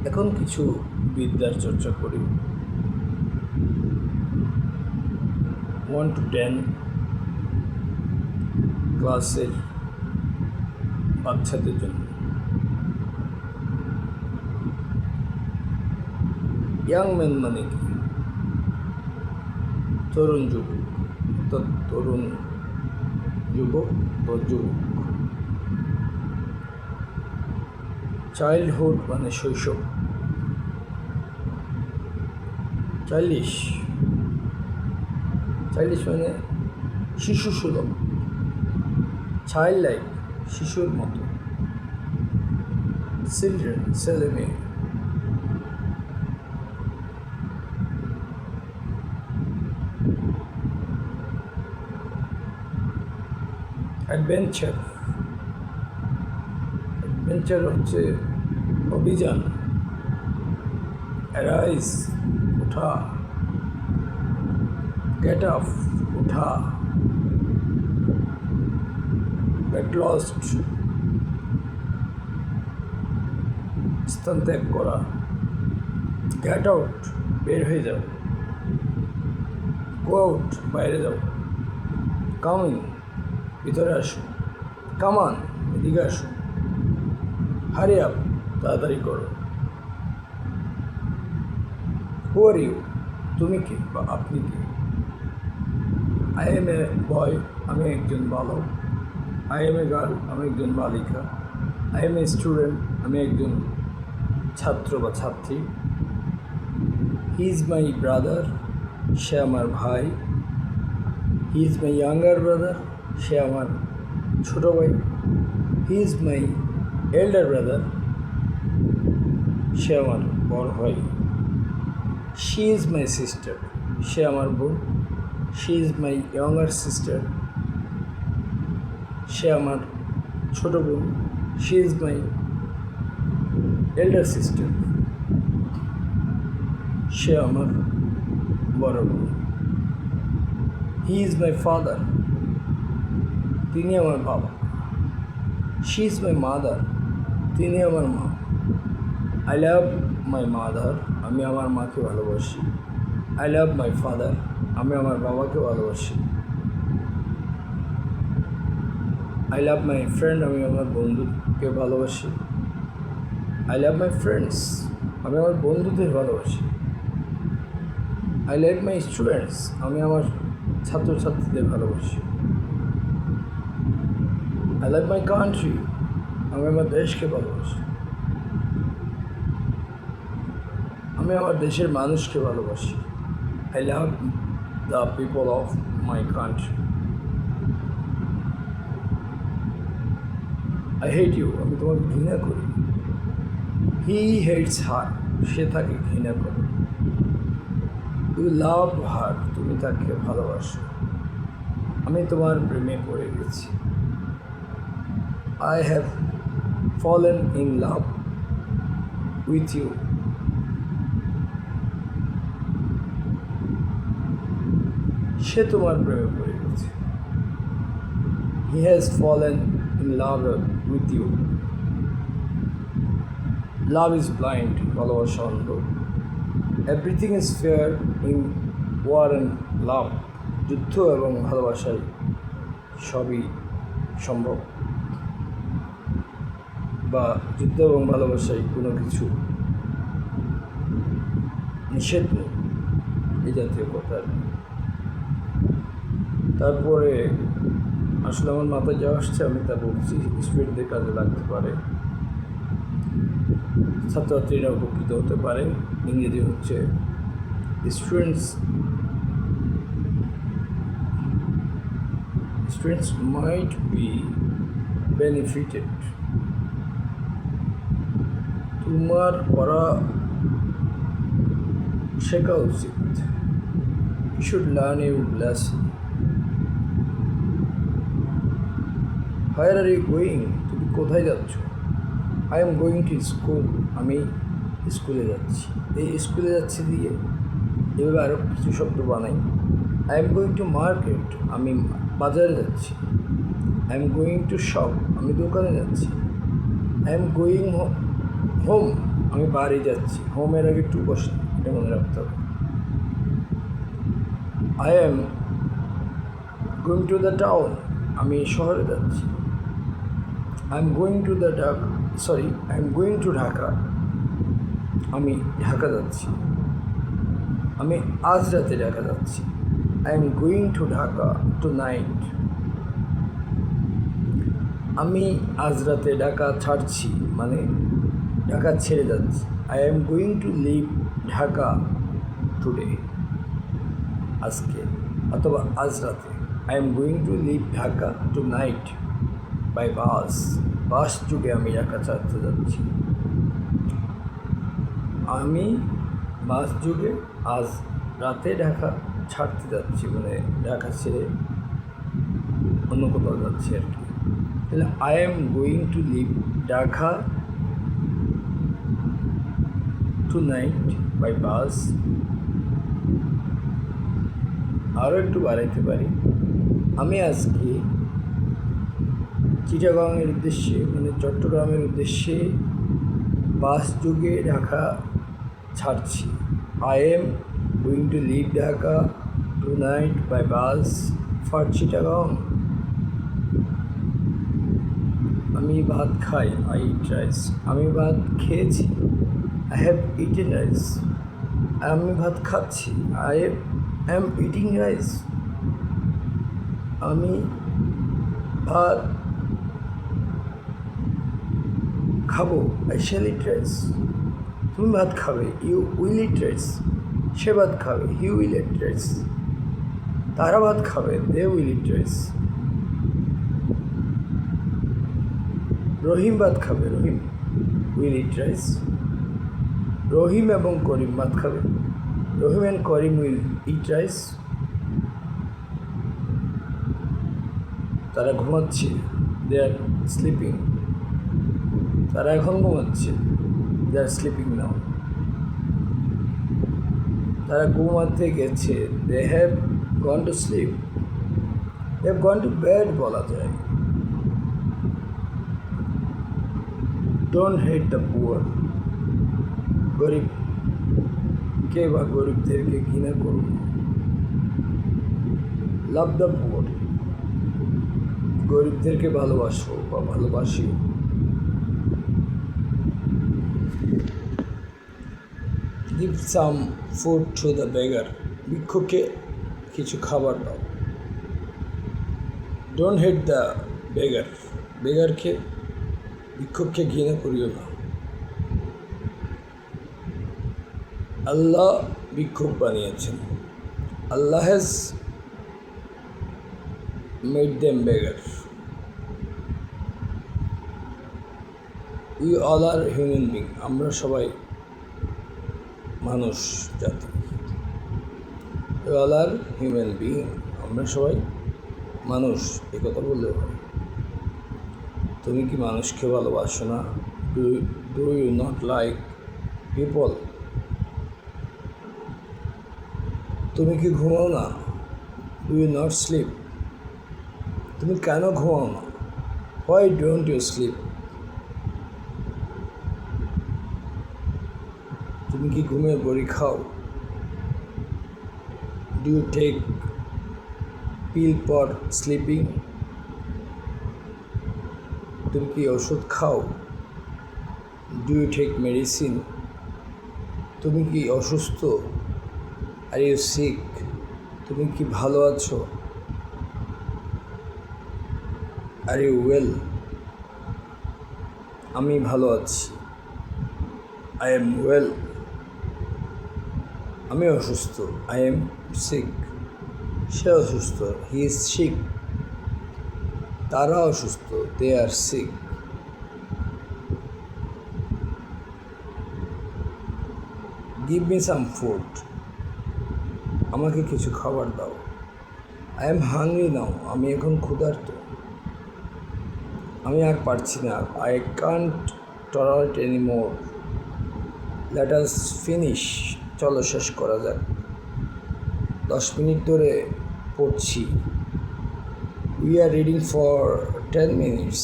এখন কিছু বিদ্যার চর্চা করি 1 to 10 ক্লাসের বাচ্চাদের জন্য। ইয়াং ম্যান মানে কি? তরুণ যুবক, অর্থাৎ তরুণ যুবক বা যুবক। চাইল্ডহুড মানে শৈশব। চাইল্ডিশ মানে শিশু সুলভ, চাইল্ড লাইক, শিশুর মতো। চিলড্রেন ছেলে মেয়ে। অ্যাডভেঞ্চার হচ্ছে অভিযান। অ্যারাইজ ওঠা, গেট আপ ওঠা, গেট লস্ট স্থান ত্যাগ করা, গেট আউট বের হয়ে যাও, গো আউট বাইরে যাও, কাম ইন ভিতরে আসো, কামান এদিকে আসো, হারি আপ তাড়াতাড়ি করো। হু আর ইউ তুমি কে বা আপনি কে? আই এম এ বয় আমি একজন বালক। আই এম এ গার্ল আমি একজন বালিকা। আই এম এ স্টুডেন্ট আমি একজন ছাত্র বা ছাত্রী। হি ইজ মাই ব্রাদার সে আমার ভাই। He is my younger brother সে আমার ছোটো ভাই। He is my elder brother সে আমার বড় ভাই। শি ইজ মাই সিস্টার সে আমার বোন। She is my younger sister সে আমার ছোটো বোন। She is my elder sister সে আমার বড় বোন। হি ইজ মাই ফাদার তিনি আমার বাবা। শি ইজ মাই মাদার তিনি আমার মা। আই লাভ মাই মাদার আমি আমার মাকে ভালোবাসি। আই লাভ মাই ফাদার আমি আমার বাবাকে ভালোবাসি। আই লাভ মাই ফ্রেন্ড আমি আমার বন্ধুকে ভালোবাসি। আই লাভ মাই ফ্রেন্ডস আমি আমার বন্ধুদের ভালোবাসি। আই লাভ মাই স্টুডেন্টস আমি আমার ছাত্রছাত্রীদের ভালোবাসি। আই লাভ মাই কান্ট্রি আমি আমার দেশকে ভালোবাসি। আমি আমার দেশের মানুষকে ভালোবাসি। I love the people of my country. I hate you আমি তোমাকে ঘৃণা করি। হি হেটস হার সে তাকে ঘৃণা করে। ইউ লাভ হার তুমি তাকে ভালোবাসো। আমি তোমার প্রেমে পড়ে গেছি। I have fallen in love with you. সে তোমার প্রেমে পড়ে গেছে। He has fallen in love with you. Love is blind ভালোবাসা অন্ধ। Everything is fair in war and love যুদ্ধ এবং ভালোবাসায় সবই সম্ভব, বা যুদ্ধ এবং ভালোবাসায় কোনো কিছু নিষেধ নেই, এই জাতীয় কথা। তারপরে আসলে আমার মাথায় যা আসছে আমি তা বলছি, স্টুডেন্টদের কাজে লাগতে পারে, ছাত্রছাত্রীরা উপকৃত হতে পারে। ইংরেজি হচ্ছে students might be benefited। তোমার পড়া শেখা উচিত। You should learn a lesson। Where are you going? তুমি কোথায় যাচ্ছ? I am going to school আমি স্কুলে যাচ্ছি। এই স্কুলে যাচ্ছি দিয়ে এভাবে আরও কিছু শব্দ বানাই। I am going to market আমি বাজারে যাচ্ছি। I am going to shop আমি দোকানে যাচ্ছি। I am going home আমি বাড়ি যাচ্ছি, হোমের আগে টু বসে, এটা মনে রাখতে হবে। I am going to the town, আমি শহরে যাচ্ছি। I am going to Dhaka, আমি ঢাকা যাচ্ছি। আমি আজ রাতে ঢাকা যাচ্ছি। I am going to Dhaka tonight, আমি আজ রাতে ঢাকা ছাড়ছি, মানে ঢাকা ছেড়ে যাচ্ছি। I am going to leave Dhaka today, আজকে অথবা আজ রাতে। I am going to leave Dhaka tonight by bus যুগে আমি ঢাকা ছাড়তে যাচ্ছি। আমি বাস যুগে আজ রাতে ঢাকা ছাড়তে যাচ্ছি, মানে ঢাকা ছেড়ে অন্য কোথাও যাচ্ছি আর কি। তাহলে I am going to leave Dhaka tonight by bus. আরও একটু বাড়াইতে পারি, আমি আজকে চিটাগাংয়ের উদ্দেশ্যে, মানে চট্টগ্রামের উদ্দেশ্যে বাস যুগে ঢাকা ছাড়ছি। I am going to leave Dhaka tonight by bus for Chittagong. আমি ভাত খাই, আই ইট রাইস, আমি ভাত খেয়েছি। আই হ্যাভ ইটেন রাইস, আমি ভাত খাচ্ছি। আই অ্যাম ইটিং রাইস, আমি ভাত খাবো। আই শ্যাল ইট রাইস, তুমি ভাত খাবে। ইউ উইল ইট রাইস, সে ভাত খাবে। হি উইল ইট রাইস, তারা ভাত খাবে। They will eat rice. রহিম ভাত খাবে, রহিম উইল ইট রাইস। রহিম এবং করিম ভাত খাবে। Rahim and Karim will eat rice. তারা ঘুমাচ্ছে, দে আর স্লিপিং, তারা এখন ঘুমাচ্ছে, দে আর স্লিপিং নাও। তারা ঘুমাতে গেছে, they have gone to sleep, they have gone to bed বলা যায়। ডোন্ট হেট দ্য পুয়ার, গরিবকে বা গরিবদেরকে ঘৃণা করুন। লাভ দ্য পুয়ার, গরিবদেরকে ভালোবাসো বা ভালোবাসিও। Give some food to the beggar, ভিক্ষুককে কিছু খাবার দাও। ডোন্ট হেট দ্য বেগারকে, ভিক্ষুককে ঘৃণা করিও না। আল্লাহ ভিক্ষুক বানিয়েছেন, Allah has made them beggar. We all are human being, আমরা সবাই মানুষ জাতি। We all are human being, আমরা সবাই মানুষ, এই কথা বললেও হয়। তুমি কি মানুষকে ভালোবাসো না? Do you not like people? তুমি কি ঘুমাও না? Do you not sleep? তুমি কেন ঘুমাও না? Why don't you sleep? তুমি কি ঘুমের বড়ি খাও? Do you take pill for sleeping? তুমি কি ওষুধ খাও? Do you take medicine? তুমি কি অসুস্থ? Are you sick? তুমি কি ভালো আছো? Are you well? আমি ভালো আছি। আই এম ওয়েল, আমি অসুস্থ। আই এম সিক, সে অসুস্থ। হি ইজ সিক, তারা অসুস্থ। They are sick. Give me some food, আমাকে কিছু খাবার দাও। আই এম হাংরি নাও, আমি এখন ক্ষুধার্ত। আমি আর পারছি না। I can't tolerate any more. Let us finish, চলো শেষ করা যাক। 10 মিনিট ধরে পড়ছি। We are reading for 10 minutes.